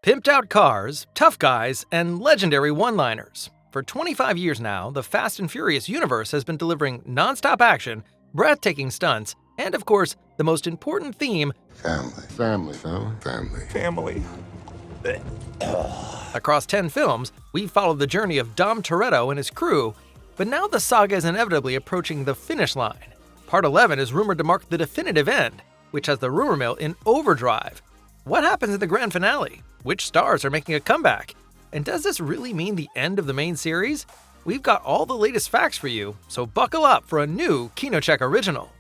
Pimped out cars, tough guys, and legendary one-liners. For 25 years now, the Fast and Furious universe has been delivering non-stop action, breathtaking stunts, and of course, the most important theme, family. Across 10 films, we've followed the journey of Dom Toretto and his crew, but now the saga is inevitably approaching the finish line. Part 11 is rumored to mark the definitive end, which has the rumor mill in overdrive. What happens in the grand finale? Which stars are making a comeback? And does this really mean the end of the main series? We've got all the latest facts for you, so buckle up for a new KinoCheck original.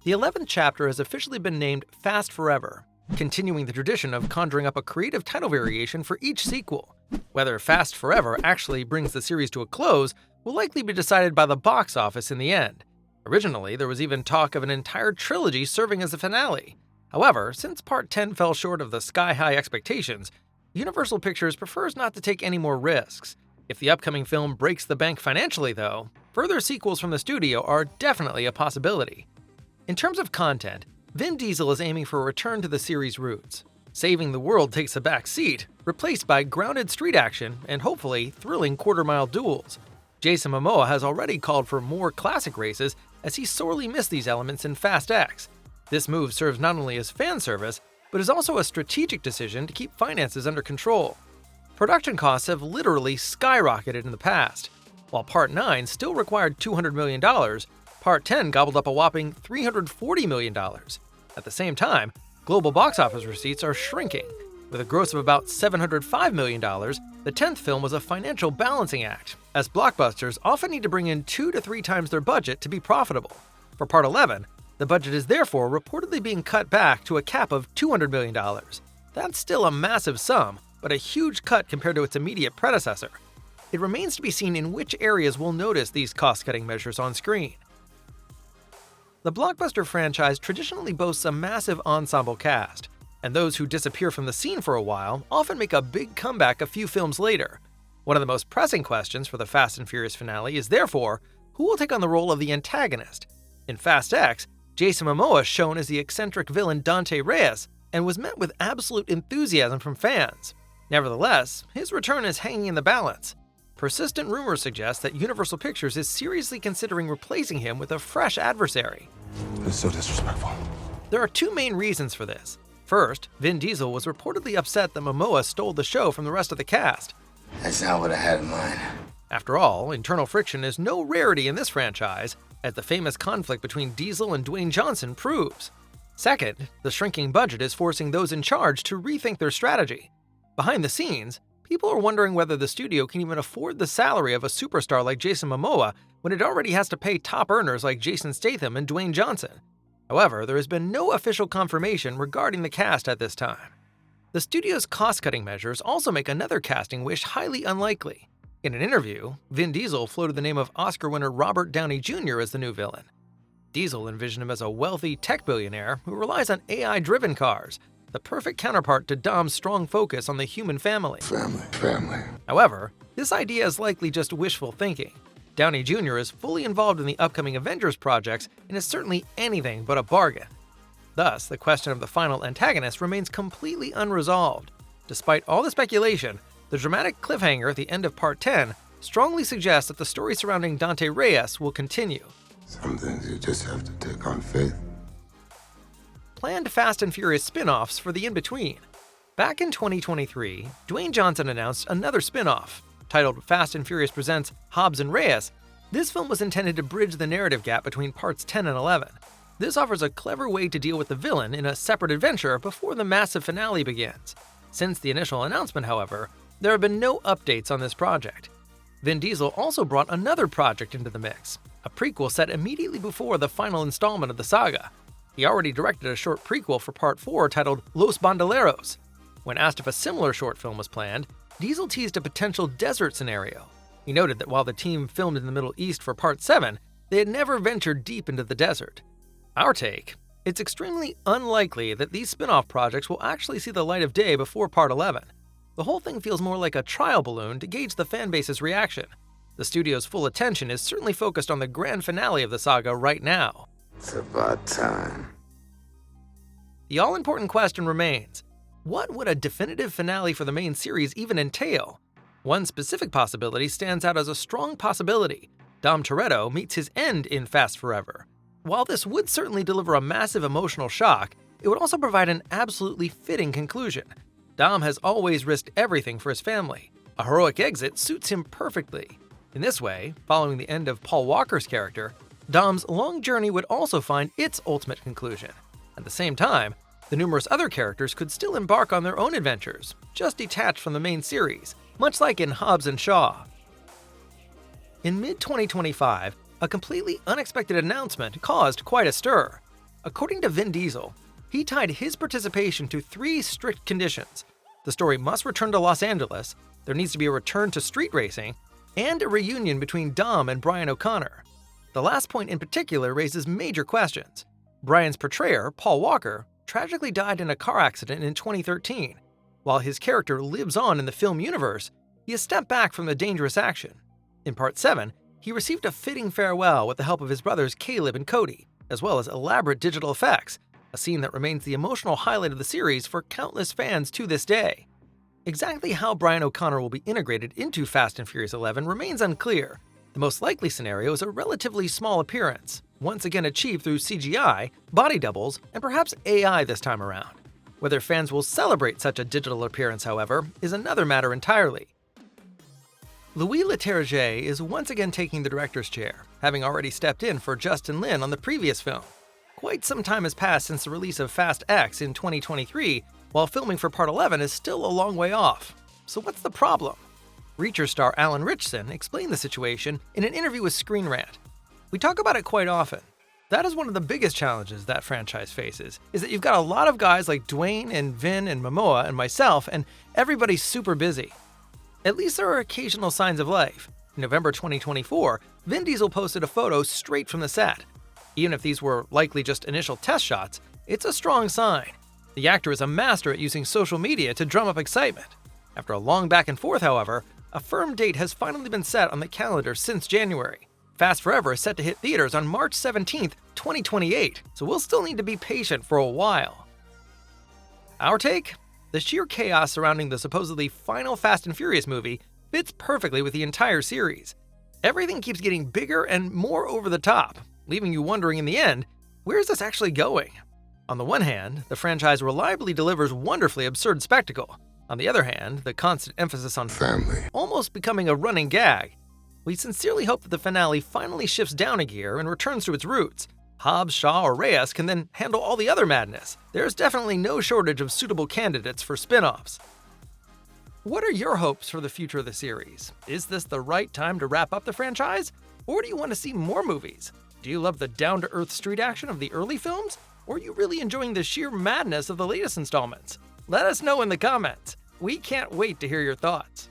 The 11th chapter has officially been named Fast Forever, continuing the tradition of conjuring up a creative title variation for each sequel. Whether Fast Forever actually brings the series to a close will likely be decided by the box office in the end. Originally, there was even talk of an entire trilogy serving as the finale. However, since Part 10 fell short of the sky-high expectations, Universal Pictures prefers not to take any more risks. If the upcoming film breaks the bank financially, though, further sequels from the studio are definitely a possibility. In terms of content, Vin Diesel is aiming for a return to the series' roots. Saving the world takes a back seat, replaced by grounded street action and hopefully thrilling quarter-mile duels. Jason Momoa has already called for more classic races as he sorely missed these elements in Fast X. This move serves not only as fan service, but is also a strategic decision to keep finances under control. Production costs have literally skyrocketed in the past. While Part 9 still required $200 million, Part 10 gobbled up a whopping $340 million. At the same time, global box office receipts are shrinking. With a gross of about $705 million, the 10th film was a financial balancing act, as blockbusters often need to bring in 2 to 3 times their budget to be profitable. For Part 11, the budget is therefore reportedly being cut back to a cap of $200 million. That's still a massive sum, but a huge cut compared to its immediate predecessor. It remains to be seen in which areas we'll notice these cost-cutting measures on screen. The blockbuster franchise traditionally boasts a massive ensemble cast, and those who disappear from the scene for a while often make a big comeback a few films later. One of the most pressing questions for the Fast and Furious finale is therefore, who will take on the role of the antagonist? In Fast X, Jason Momoa is shown as the eccentric villain Dante Reyes and was met with absolute enthusiasm from fans. Nevertheless, his return is hanging in the balance. Persistent rumors suggest that Universal Pictures is seriously considering replacing him with a fresh adversary. It's so disrespectful. There are 2 main reasons for this. First, Vin Diesel was reportedly upset that Momoa stole the show from the rest of the cast. That's not what I had in mind. After all, internal friction is no rarity in this franchise, as the famous conflict between Diesel and Dwayne Johnson proves. Second, the shrinking budget is forcing those in charge to rethink their strategy. Behind the scenes, people are wondering whether the studio can even afford the salary of a superstar like Jason Momoa when it already has to pay top earners like Jason Statham and Dwayne Johnson. However, there has been no official confirmation regarding the cast at this time. The studio's cost-cutting measures also make another casting wish highly unlikely. In an interview, Vin Diesel floated the name of Oscar winner Robert Downey Jr. as the new villain. Diesel envisioned him as a wealthy tech billionaire who relies on AI-driven cars, the perfect counterpart to Dom's strong focus on the human family. Family. However, this idea is likely just wishful thinking. Downey Jr. is fully involved in the upcoming Avengers projects and is certainly anything but a bargain. Thus, the question of the final antagonist remains completely unresolved. Despite all the speculation, the dramatic cliffhanger at the end of Part 10 strongly suggests that the story surrounding Dante Reyes will continue. Some things you just have to take on faith. Planned Fast and Furious spin-offs for the in-between. Back in 2023, Dwayne Johnson announced another spin-off. Titled Fast and Furious Presents Hobbs and Reyes, this film was intended to bridge the narrative gap between parts 10 and 11. This offers a clever way to deal with the villain in a separate adventure before the massive finale begins. Since the initial announcement, however, there have been no updates on this project. Vin Diesel also brought another project into the mix, a prequel set immediately before the final installment of the saga. He already directed a short prequel for Part 4 titled Los Bandoleros. When asked if a similar short film was planned, Diesel teased a potential desert scenario. He noted that while the team filmed in the Middle East for Part 7, they had never ventured deep into the desert. Our take: it's extremely unlikely that these spin-off projects will actually see the light of day before Part 11. The whole thing feels more like a trial balloon to gauge the fanbase's reaction. The studio's full attention is certainly focused on the grand finale of the saga right now. It's about time. The all-important question remains, what would a definitive finale for the main series even entail? One specific possibility stands out as a strong possibility. Dom Toretto meets his end in Fast Forever. While this would certainly deliver a massive emotional shock, it would also provide an absolutely fitting conclusion. Dom has always risked everything for his family. A heroic exit suits him perfectly. In this way, following the end of Paul Walker's character, Dom's long journey would also find its ultimate conclusion. At the same time, the numerous other characters could still embark on their own adventures, just detached from the main series, much like in Hobbs and Shaw. In mid-2025, a completely unexpected announcement caused quite a stir. According to Vin Diesel, he tied his participation to 3 strict conditions. The story must return to Los Angeles, there needs to be a return to street racing, and a reunion between Dom and Brian O'Connor. The last point in particular raises major questions. Brian's portrayer, Paul Walker, tragically died in a car accident in 2013. While his character lives on in the film universe, he has stepped back from the dangerous action. In Part 7, he received a fitting farewell with the help of his brothers Caleb and Cody, as well as elaborate digital effects, a scene that remains the emotional highlight of the series for countless fans to this day. Exactly how Brian O'Connor will be integrated into Fast and Furious 11 remains unclear. The most likely scenario is a relatively small appearance, once again achieved through CGI, body doubles, and perhaps AI this time around. Whether fans will celebrate such a digital appearance, however, is another matter entirely. Louis Leterrier is once again taking the director's chair, having already stepped in for Justin Lin on the previous film. Quite some time has passed since the release of Fast X in 2023, while filming for Part 11 is still a long way off. So what's the problem? Reacher star Alan Ritchson explained the situation in an interview with Screen Rant. We talk about it quite often. That is one of the biggest challenges that franchise faces, is that you've got a lot of guys like Dwayne and Vin and Momoa and myself, and everybody's super busy. At least there are occasional signs of life. In November 2024, Vin Diesel posted a photo straight from the set. Even if these were likely just initial test shots, it's a strong sign. The actor is a master at using social media to drum up excitement. After a long back and forth, however, a firm date has finally been set on the calendar since January. Fast Forever is set to hit theaters on March 17, 2028, so we'll still need to be patient for a while. Our take? The sheer chaos surrounding the supposedly final Fast and Furious movie fits perfectly with the entire series. Everything keeps getting bigger and more over the top, leaving you wondering in the end, where is this actually going? On the one hand, the franchise reliably delivers wonderfully absurd spectacle. On the other hand, the constant emphasis on Family. almost becoming a running gag. We sincerely hope that the finale finally shifts down a gear and returns to its roots. Hobbs, Shaw, or Reyes can then handle all the other madness. There's definitely no shortage of suitable candidates for spin-offs. What are your hopes for the future of the series? Is this the right time to wrap up the franchise? Or do you want to see more movies? Do you love the down-to-earth street action of the early films? Or are you really enjoying the sheer madness of the latest installments? Let us know in the comments. We can't wait to hear your thoughts.